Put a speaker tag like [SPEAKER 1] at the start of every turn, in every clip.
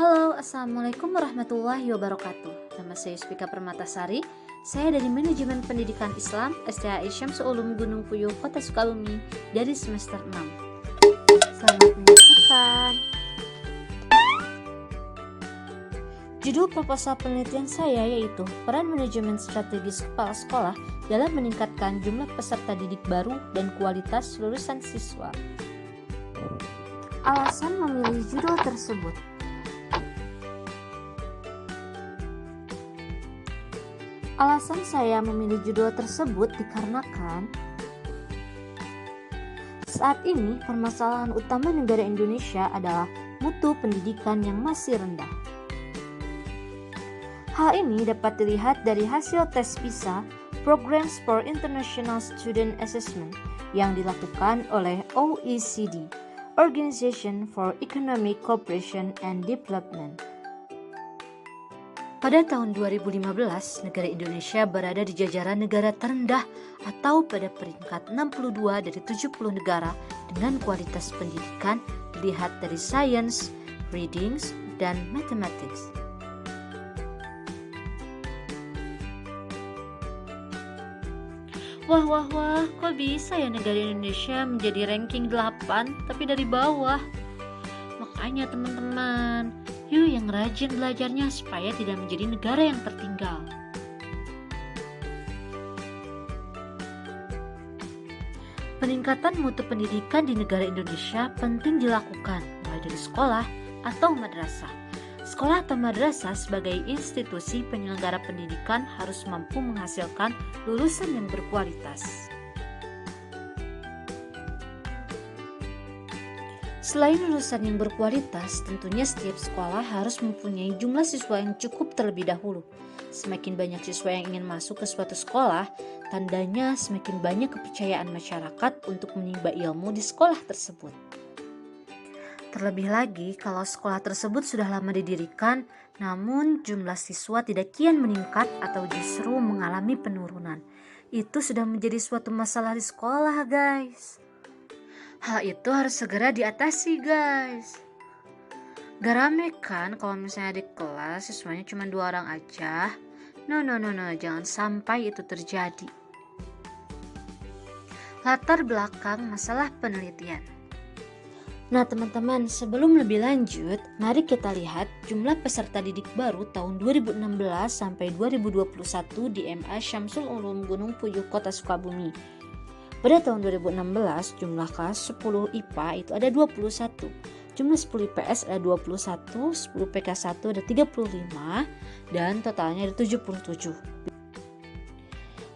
[SPEAKER 1] Halo, Assalamualaikum warahmatullahi wabarakatuh. Nama saya Yusbika Permatasari. Saya dari Manajemen Pendidikan Islam STHI Syamsul Ulum Gunung Puyuh, Kota Sukabumi dari semester 6. Selamat menyaksikan. Judul proposal penelitian saya yaitu Peran Manajemen Strategis Kepala Sekolah dalam meningkatkan jumlah peserta didik baru dan kualitas lulusan siswa. Alasan memilih judul tersebut. Alasan saya memilih judul tersebut dikarenakan saat ini permasalahan utama negara Indonesia adalah mutu pendidikan yang masih rendah. Hal ini dapat dilihat dari hasil tes PISA, Programs for International Student Assessment, yang dilakukan oleh OECD, Organization for Economic Cooperation and Development. Pada tahun 2015, negara Indonesia berada di jajaran negara terendah atau pada peringkat 62 dari 70 negara dengan kualitas pendidikan dilihat dari Science, Readings, dan Mathematics. Wah, kok bisa ya negara Indonesia menjadi ranking 8 tapi dari bawah? Makanya teman-teman, yuk yang rajin belajarnya supaya tidak menjadi negara yang tertinggal. Peningkatan mutu pendidikan di negara Indonesia penting dilakukan mulai dari sekolah atau madrasah. Sekolah atau madrasah sebagai institusi penyelenggara pendidikan harus mampu menghasilkan lulusan yang berkualitas. Selain lulusan yang berkualitas, tentunya setiap sekolah harus mempunyai jumlah siswa yang cukup terlebih dahulu. Semakin banyak siswa yang ingin masuk ke suatu sekolah, tandanya semakin banyak kepercayaan masyarakat untuk menimba ilmu di sekolah tersebut. Terlebih lagi, kalau sekolah tersebut sudah lama didirikan, namun jumlah siswa tidak kian meningkat atau justru mengalami penurunan. Itu sudah menjadi suatu masalah di sekolah, guys. Hal itu harus segera diatasi, guys. Gak rame kan kalau misalnya di kelas siswanya cuma 2 orang aja? No, jangan sampai itu terjadi. Latar belakang masalah penelitian. Nah teman-teman, sebelum lebih lanjut, mari kita lihat jumlah peserta didik baru tahun 2016 sampai 2021 di MA Syamsul Ulum Gunung Puyuh, Kota Sukabumi. Pada tahun 2016, jumlah kelas 10 IPA itu ada 21, jumlah 10 IPS ada 21, 10 PK1 ada 35, dan totalnya ada 77.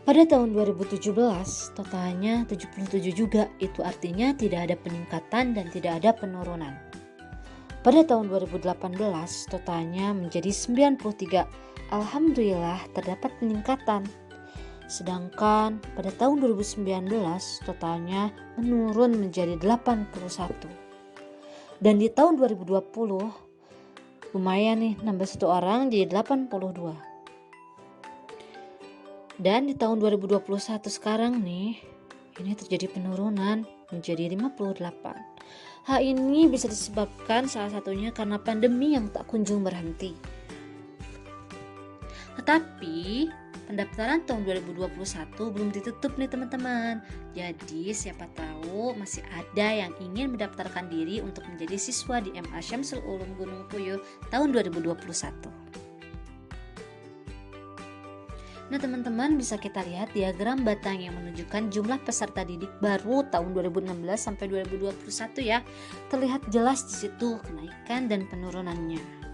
[SPEAKER 1] Pada tahun 2017, totalnya 77 juga, itu artinya tidak ada peningkatan dan tidak ada penurunan. Pada tahun 2018, totalnya menjadi 93, alhamdulillah terdapat peningkatan. Sedangkan pada tahun 2019 totalnya menurun menjadi 81. Dan di tahun 2020 lumayan nih, nambah 1 orang jadi 82. Dan di tahun 2021 sekarang nih, ini terjadi penurunan menjadi 58. Hal ini bisa disebabkan salah satunya karena pandemi yang tak kunjung berhenti. Tetapi pendaftaran tahun 2021 belum ditutup nih teman-teman. Jadi siapa tahu masih ada yang ingin mendaftarkan diri untuk menjadi siswa di MA Syamsul Ulum Gunung Puyuh tahun 2021. Nah teman-teman, bisa kita lihat diagram batang yang menunjukkan jumlah peserta didik baru tahun 2016 sampai 2021 ya. Terlihat jelas di situ kenaikan dan penurunannya.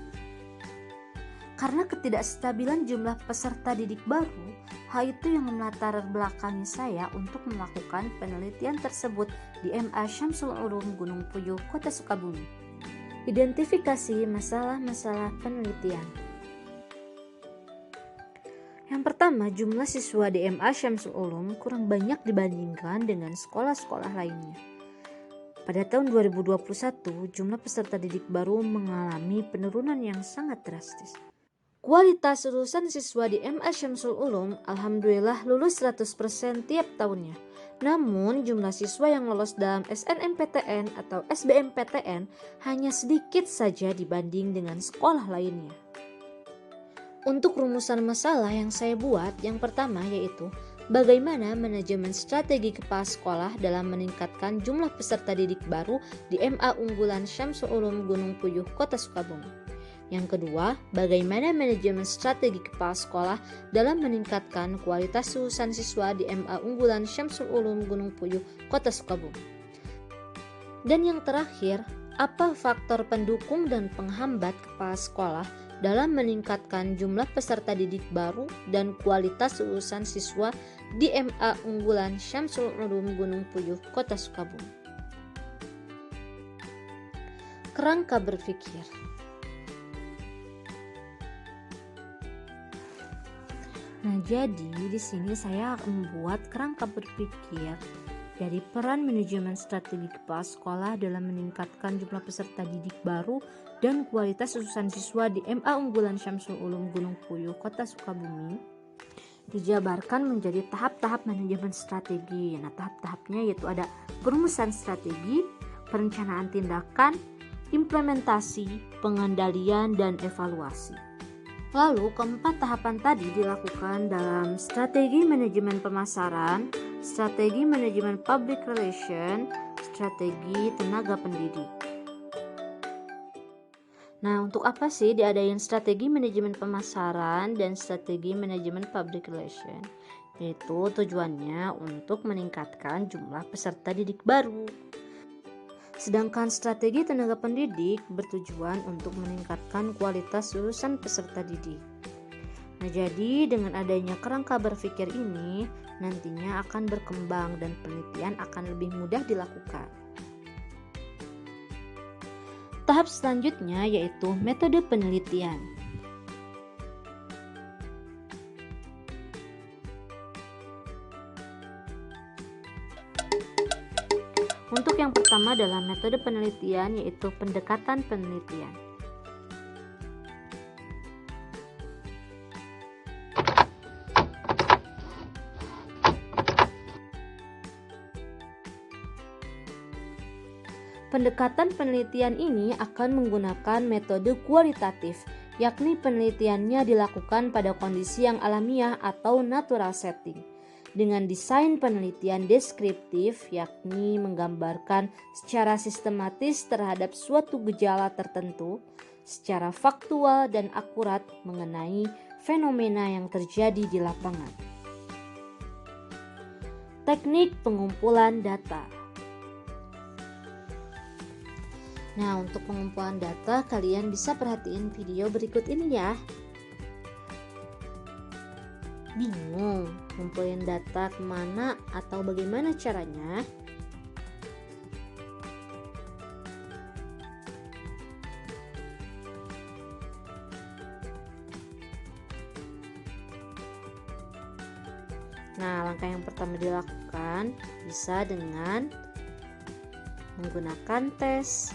[SPEAKER 1] Karena ketidakstabilan jumlah peserta didik baru, hal itu yang melatar belakangi saya untuk melakukan penelitian tersebut di MA Syamsul Ulum Gunung Puyuh, Kota Sukabumi. Identifikasi masalah-masalah penelitian. Yang pertama, jumlah siswa di MA Syamsul Ulum kurang banyak dibandingkan dengan sekolah-sekolah lainnya. Pada tahun 2021, jumlah peserta didik baru mengalami penurunan yang sangat drastis. Kualitas lulusan siswa di MA Syamsul Ulum alhamdulillah lulus 100% tiap tahunnya. Namun jumlah siswa yang lolos dalam SNMPTN atau SBMPTN hanya sedikit saja dibanding dengan sekolah lainnya. Untuk rumusan masalah yang saya buat, yang pertama yaitu bagaimana manajemen strategi kepala sekolah dalam meningkatkan jumlah peserta didik baru di MA unggulan Syamsul Ulum Gunung Puyuh, Kota Sukabumi. Yang kedua, bagaimana manajemen strategi kepala sekolah dalam meningkatkan kualitas lulusan siswa di MA unggulan Syamsul Ulum Gunung Puyuh, Kota Sukabumi. Dan yang terakhir, apa faktor pendukung dan penghambat kepala sekolah dalam meningkatkan jumlah peserta didik baru dan kualitas lulusan siswa di MA unggulan Syamsul Ulum Gunung Puyuh, Kota Sukabumi. Kerangka berpikir. Nah, jadi di sini saya membuat kerangka berpikir dari peran manajemen strategi kepala sekolah dalam meningkatkan jumlah peserta didik baru dan kualitas lulusan siswa di MA unggulan Syamsul Ulum Gunung Puyuh, Kota Sukabumi, dijabarkan menjadi tahap-tahap manajemen strategi. Nah, tahap-tahapnya yaitu ada perumusan strategi, perencanaan tindakan, implementasi, pengendalian, dan evaluasi. Lalu keempat tahapan tadi dilakukan dalam strategi manajemen pemasaran, strategi manajemen public relation, strategi tenaga pendidik. Nah, untuk apa sih diadain strategi manajemen pemasaran dan strategi manajemen public relation? Yaitu tujuannya untuk meningkatkan jumlah peserta didik baru. Sedangkan strategi tenaga pendidik bertujuan untuk meningkatkan kualitas lulusan peserta didik. Nah, jadi dengan adanya kerangka berpikir ini nantinya akan berkembang dan penelitian akan lebih mudah dilakukan. Tahap selanjutnya yaitu metode penelitian. Untuk yang pertama adalah metode penelitian yaitu pendekatan penelitian. Pendekatan penelitian ini akan menggunakan metode kualitatif, yakni penelitiannya dilakukan pada kondisi yang alamiah atau natural setting. Dengan desain penelitian deskriptif, yakni menggambarkan secara sistematis terhadap suatu gejala tertentu, secara faktual dan akurat mengenai fenomena yang terjadi di lapangan. Teknik pengumpulan data. Nah, untuk pengumpulan data, kalian bisa perhatiin video berikut ini ya. Bingung ngumpulin data kemana atau bagaimana caranya? Nah, langkah yang pertama dilakukan bisa dengan menggunakan tes.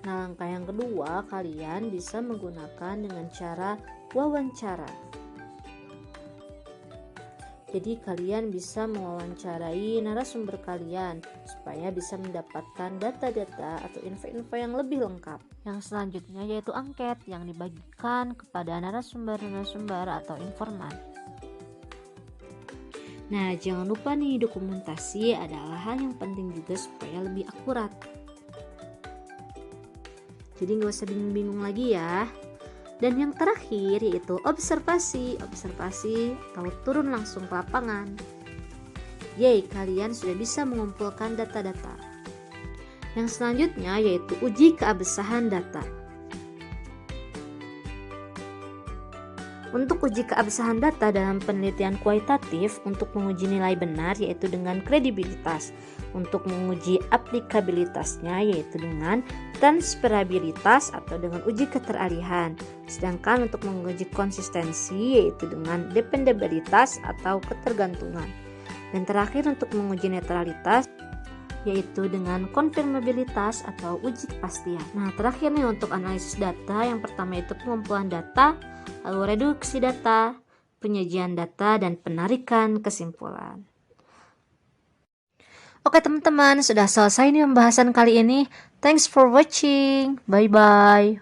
[SPEAKER 1] Nah, langkah yang kedua, kalian bisa menggunakan dengan cara wawancara. Jadi kalian bisa mewawancarai narasumber kalian supaya bisa mendapatkan data-data atau info-info yang lebih lengkap. Yang selanjutnya yaitu angket yang dibagikan kepada narasumber-narasumber atau informan. Nah, jangan lupa nih, dokumentasi adalah hal yang penting juga supaya lebih akurat. Jadi nggak usah bingung-bingung lagi ya. Dan yang terakhir yaitu observasi atau turun langsung ke lapangan. Yeay, kalian sudah bisa mengumpulkan data-data. Yang selanjutnya yaitu uji keabsahan data. Untuk uji keabsahan data dalam penelitian kualitatif untuk menguji nilai benar yaitu dengan kredibilitas. Untuk menguji aplikabilitasnya yaitu dengan transferabilitas atau dengan uji keteralihan. Sedangkan untuk menguji konsistensi yaitu dengan dependabilitas atau ketergantungan. Dan terakhir untuk menguji netralitas yaitu dengan konfirmabilitas atau uji kepastian. Nah, terakhir nih untuk analisis data, yang pertama itu pengumpulan data, lalu reduksi data, penyajian data, dan penarikan kesimpulan. Oke teman-teman, sudah selesai nih pembahasan kali ini. Thanks for watching. Bye-bye.